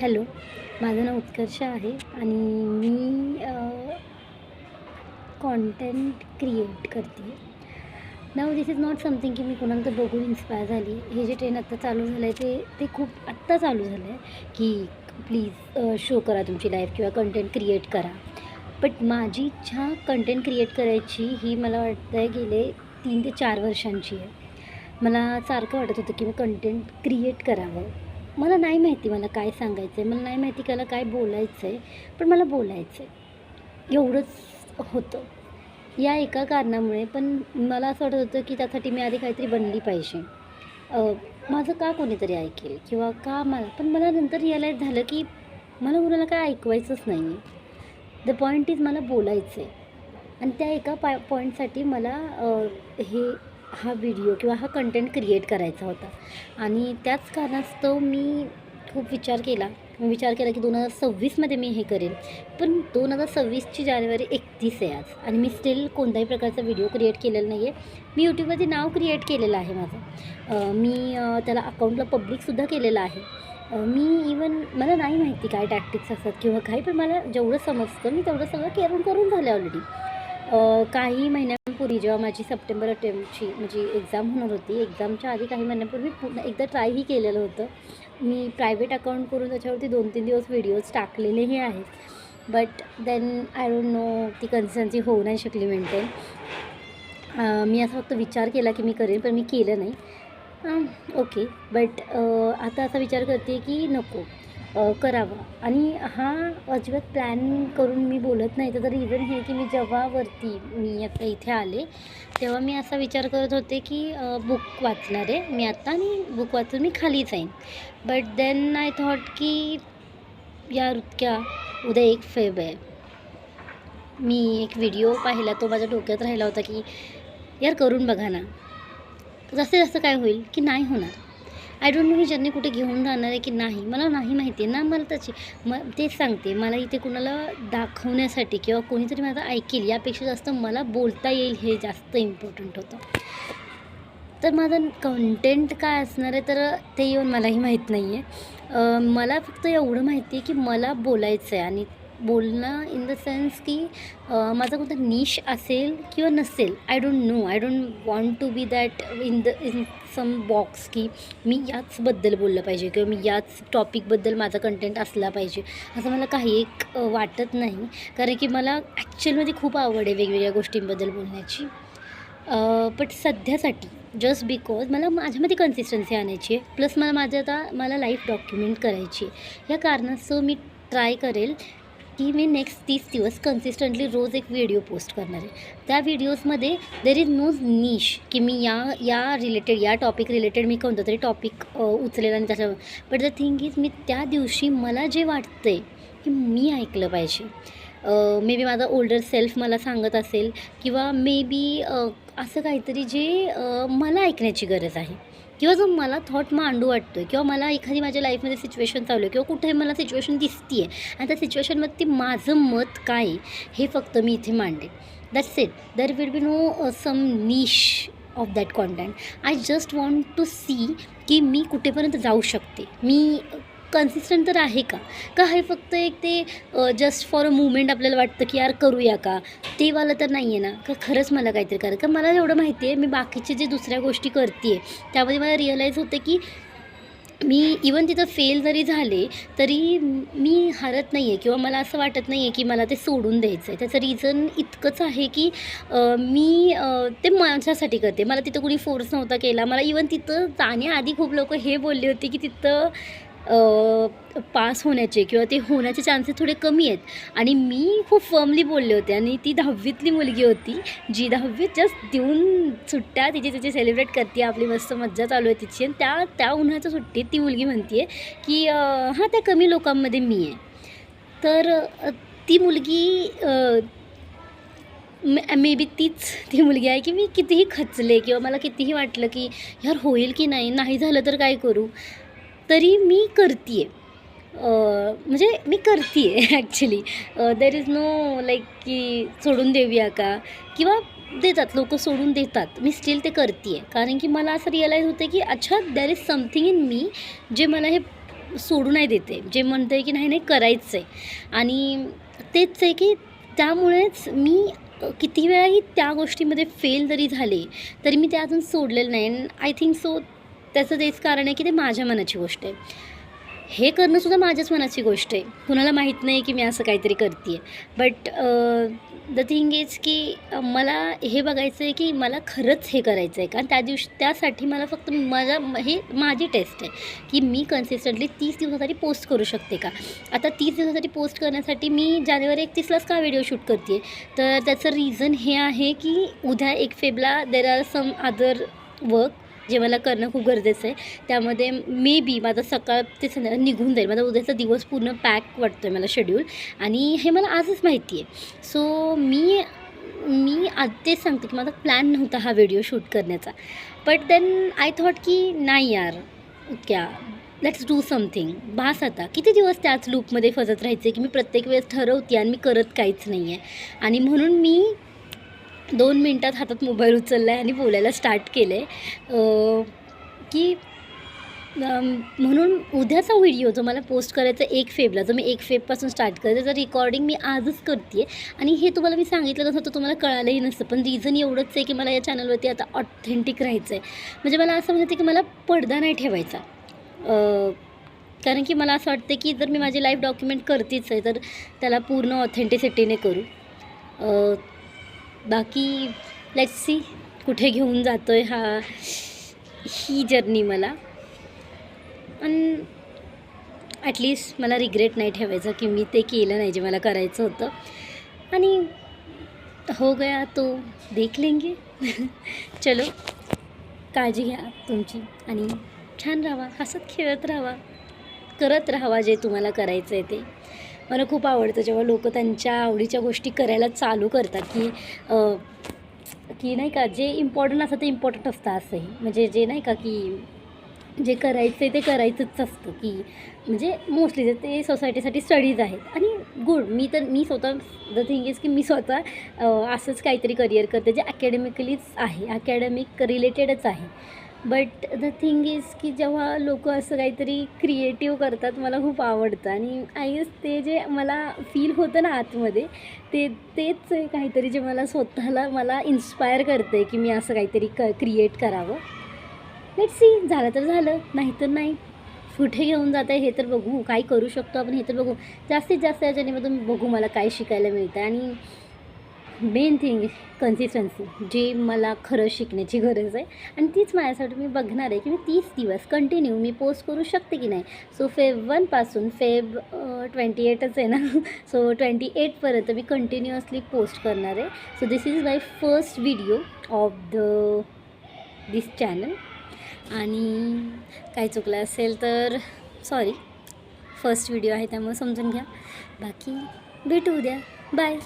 Hello, माझं नाव उत्कर्ष आहे आणि मी कॉन्टेंट क्रिएट करते. Now this is not something की मी कोणाला तर बघून इन्स्पायर झाली. हे जे ट्रेंड आत्ता चालू झालं आहे ते खूप आत्ता चालू झालं आहे की प्लीज शो करा तुमची लाईफ किंवा कंटेंट क्रिएट करा. बट माझी इच्छा कंटेंट क्रिएट करायची ही मला वाटतं आहे गेले 3 ते 4 वर्षांची आहे. मला सारखं वाटत होतं की मी कंटेंट क्रिएट करावं. मला नाही माहिती मला काय सांगायचं आहे, मला नाही माहिती मला काय बोलायचं आहे, पण मला बोलायचं आहे एवढंच होतं. या एका कारणामुळे पण मला असं वाटत होतं की त्यासाठी मी आधी काहीतरी बनली पाहिजे. माझं का कोणीतरी ऐकेल किंवा का मला, पण मला नंतर रिअलाईज झालं की मला कोणाला काय ऐकवायचंच नाही आहे. द पॉईंट इज मला बोलायचं आहे आणि त्या एका पॉईंटसाठी मला हा व्हिडिओ किंवा हा कंटेंट क्रिएट करायचा होता आणि त्याच कारणास्तव मी खूप विचार केला की 2026मध्ये मी हे करेन. पण 2026ची जानेवारी 31 आहे आज आणि मी स्टील कोणत्याही प्रकारचा व्हिडिओ क्रिएट केलेला नाही आहे. मी यूट्यूबवरती नाव क्रिएट केलेलं आहे माझं. मी त्याला अकाउंटला पब्लिकसुद्धा केलेलं आहे. मी इवन मला नाही माहिती काय टॅक्टिक्स असतात किंवा काही, पण मला जेवढं समजतं मी तेवढं सगळं करून झालं ऑलरेडी. काही महिन्यांपूर्वी जेव्हा माझी सप्टेंबर अटेम्प्टची म्हणजे एक्झाम होणार होती, एक्झामच्या आधी काही महिन्यांपूर्वी पुन्हा एकदा ट्रायही केलेलं होतं. मी प्रायव्हेट अकाउंट करून त्याच्यावरती 2-3 दिवस व्हिडिओज टाकलेलेही आहेत. But then I don't know ती कन्सिस्टन्सी होऊ नाही शकली मेंटेन. मी असा फक्त विचार केला की मी करेन, पण मी केलं नाही. ओके. बट आता असा विचार करते की नको करावा आणि हा अजिबात प्लॅन करून मी बोलत नाही. त्याचं रिझन हे की मी आता इथे आले तेव्हा मी असा विचार करत होते की बुक वाचणार आहे मी आत्ता आणि बुक वाचून मी खाली जाईन. बट देन आय थॉट की यार उद्या 1 फेब आहे. मी एक व्हिडिओ पाहिला, तो माझ्या डोक्यात राहिला होता की यार करून बघा ना. जसं काय होईल की नाही होणार. I don't no he journey कुठे घेऊन जाणार आहे की नाही, मला नाही माहिती आहे ना. मला तेच सांगते, मला इथे कुणाला दाखवण्यासाठी किंवा कोणीतरी माझं ऐकेल यापेक्षा जास्त मला बोलता येईल हे जास्त इम्पॉर्टंट होतं. तर माझं कंटेंट काय असणार आहे तर ते येऊन मलाही माहीत नाही आहे. मला फक्त एवढं माहिती आहे की मला बोलायचं आहे आणि बोलणं इन द सेन्स की माझा कोणता निश असेल किंवा नसेल, I don't know. I don't want to be that in some box की मी याचबद्दल बोललं पाहिजे किंवा मी याच टॉपिकबद्दल माझा कंटेंट असला पाहिजे असं मला काही एक वाटत नाही. कारण की मला ॲक्च्युअलमध्ये खूप आवड आहे वेगवेगळ्या गोष्टींबद्दल बोलण्याची. बट सध्यासाठी जस्ट बिकॉज मला माझ्यामध्ये कन्सिस्टन्सी आणायची आहे, प्लस मला लाईफ डॉक्युमेंट करायची आहे. या कारणास्तव मी ट्राय करेल की मी नेक्स्ट 30 दिवस कन्सिस्टंटली रोज एक व्हिडिओ पोस्ट करणार आहे. त्या व्हिडिओजमध्ये देर इज नो निश की मी या टॉपिक रिलेटेड मी कोणतं तरी टॉपिक उचलेलं आणि त्याच्यावर. But the thing is me त्या दिवशी मला जे वाटतं आहे की मी ऐकलं पाहिजे. मे बी माझा ओल्डर सेल्फ मला सांगत असेल किंवा मे बी असं काहीतरी जे मला ऐकण्याची गरज आहे किंवा जो मला थॉट मांडू वाटतो आहे किंवा मला एखादी माझ्या लाईफमध्ये सिच्युएशन चालू आहे किंवा कुठे मला सिच्युएशन दिसते आहे आणि त्या सिच्युएशनमध्ये माझं मत काय आहे हे फक्त मी इथे मांडेन. That's it. There will be no some niche of that content. I just want to see की मी कुठेपर्यंत जाऊ शकते, मी कन्सिस्टंट तर आहे का हे फक्त एक ते जस्ट फॉर अ मुमेंट आपल्याला वाटतं की यार करूया का, ते वाला तर नाही आहे ना. का खरंच मला काहीतरी करायचं. का मला एवढं माहिती आहे मी बाकीचे जे दुसऱ्या गोष्टी करते आहे त्यामध्ये मला रिअलाईज होतं की मी इवन तिथं फेल जरी झाले तरी मी हारत नाही आहे किंवा मला असं वाटत नाही आहे की मला ते सोडून द्यायचं आहे. त्याचं रिझन इतकंच आहे की मी ते माझ्यासाठी करते. मला तिथं कुणी फोर्स नव्हता केला. मला इवन तिथं जाण्याआधी खूप लोक हे बोलले होते की तिथं पास होण्याचे किंवा ते होण्याचे चान्सेस थोडे कमी आहेत आणि मी खूप फर्मली बोलले होते. आणि ती 10वीतली मुलगी होती जी 10वीत जस्ट देऊन सुट्ट्या तिचे सेलिब्रेट करते, आपली मस्त मज्जा चालू आहे तिची. आणि त्या उन्हाळ्याच्या सुट्टीत ती मुलगी म्हणते की हां त्या कमी लोकांमध्ये मी आहे. तर ती मुलगी मे बी ती मुलगी आहे की मी कितीही खचले किंवा मला कितीही वाटलं की यार होईल की नाही झालं तर काय करू, तरी मी करते आहे. म्हणजे मी करते आहे actually. There is no like की सोडून देऊया का किंवा देतात लोक सोडून देतात, मी स्टील ते करते आहे. कारण की मला असं रिअलाईज होतं की अच्छा देर इज समथिंग इन मी जे मला हे सोडू नाही देते, जे म्हणतं आहे की नाही नाही करायचं आहे. आणि तेच आहे की त्यामुळेच मी किती वेळाही त्या गोष्टीमध्ये फेल जरी झाले तरी मी ते अजून सोडलेलं नाही. अँड आय थिंक सो त्याचं तेच कारण आहे की ते माझ्या मनाची गोष्ट आहे. हे करणंसुद्धा माझ्याच मनाची गोष्ट आहे. कुणाला माहीत नाही की मी असं काहीतरी करते आहे. बट द थिंग इज की मला हे बघायचं आहे की मला खरंच हे करायचं आहे का? त्यासाठी मला फक्त हे माझी टेस्ट आहे की मी कन्सिस्टंटली 30 दिवसासाठी पोस्ट करू शकते का? आता 30 दिवसासाठी पोस्ट करण्यासाठी मी जानेवारी 31लाच का व्हिडिओ शूट करते आहे? तर त्याचं रिझन हे आहे की उद्या 1 फेबला there are some other work जे मला करणं खूप गरजेचं आहे. त्यामध्ये मे बी माझं सकाळ ते संध्याकाळ निघून जाईल. माझा उद्याचा दिवस पूर्ण पॅक वाटतो आहे मला शेड्यूल, आणि हे मला आजच माहिती आहे. सो मी आज तेच सांगते की माझा प्लॅन नव्हता हा व्हिडिओ शूट करण्याचा. बट देन आय थॉट की नाही यार, लेट्स डू समथिंग. बास आता किती दिवस त्याच लूपमध्ये फसत राहायचे की मी प्रत्येक वेळेस ठरवते आणि मी करत काहीच नाही आहे. आणि म्हणून मी 2 मिनटात हातात मोबाईल उचलला आहे आणि बोलायला स्टार्ट केलं आहे की म्हणून उद्याचा व्हिडिओ जो मला पोस्ट करायचा 1 फेबला, जो मी 1 फेबपासून स्टार्ट करते, त्याचं रेकॉर्डिंग मी आजच करते आहे. आणि हे तुम्हाला मी सांगितलं नसतं तर तुम्हाला कळालंही नसतं. पण रिझन एवढंच आहे की मला या चॅनलवरती आता ऑथेंटिक राहायचं आहे. म्हणजे मला असं म्हणते की मला पडदा नाही ठेवायचा. कारण की मला असं वाटतं की जर मी माझी लाईफ डॉक्युमेंट करतेच आहे तर त्याला पूर्ण ऑथेंटिसिटीने करू. बाकी लेट्स सी कुठे घेऊन जातो आहे ही जर्नी मला. आणि ॲटलिस्ट मला रिग्रेट नाही ठेवायचं की मी ते केलं नाही जे मला करायचं होतं. आणि हो गया तो देख लेंगे. चलो, काळजी घ्या तुमची आणि छान राहा, हसत खेळत राहा, करत राहावा जे तुम्हाला करायचं आहे ते. मला खूप आवडतं जेव्हा लोक त्यांच्या आवडीच्या गोष्टी करायला चालू करतात की नाही का, जे इम्पॉर्टंट असतं ते इम्पॉर्टंट असतं असंही. म्हणजे जे नाही का की जे करायचं आहे ते करायचंच असतं, की म्हणजे मोस्टली ते सोसायटीसाठी स्टडीज आहेत आणि गुड. मी स्वतः द थिंग इज की मी स्वतः असंच काहीतरी करिअर करते जे अकॅडमिकलीच आहे, अकॅडमिक रिलेटेडच आहे. बट द थिंग इज की जेव्हा लोक असं काहीतरी क्रिएटिव्ह करतात मला खूप आवडतं. आणि आय गेस ते जे मला फील होतं ना आतमध्ये तेच काहीतरी जे मला मला इन्स्पायर करतं आहे की मी असं काहीतरी क्रिएट करावं. लेट्स सी, झालं तर झालं, नाही तर नाही. कुठे घेऊन जात आहे हे तर बघू, काय करू शकतो आपण हे तर बघू. जास्तीत जास्त या जर्नीमधून बघू मला काय शिकायला मिळतं. आणि मेन थिंग कन्सिस्टन्सी, जी मला खरं शिकण्याची गरज आहे. आणि तीच माझ्यासाठी मी बघणार आहे की मी 30 दिवस कंटिन्यू मी पोस्ट करू शकते की नाही. सो फेब 1पासून फेब 28च आहे ना, सो 28पर्यंत मी कंटिन्युअसली पोस्ट करणार आहे. So this is my first video off this channel. आणि काही चुकलं असेल तर सॉरी, फर्स्ट व्हिडिओ आहे त्यामुळे समजून घ्या. बाकी भेटू उद्या. बाय.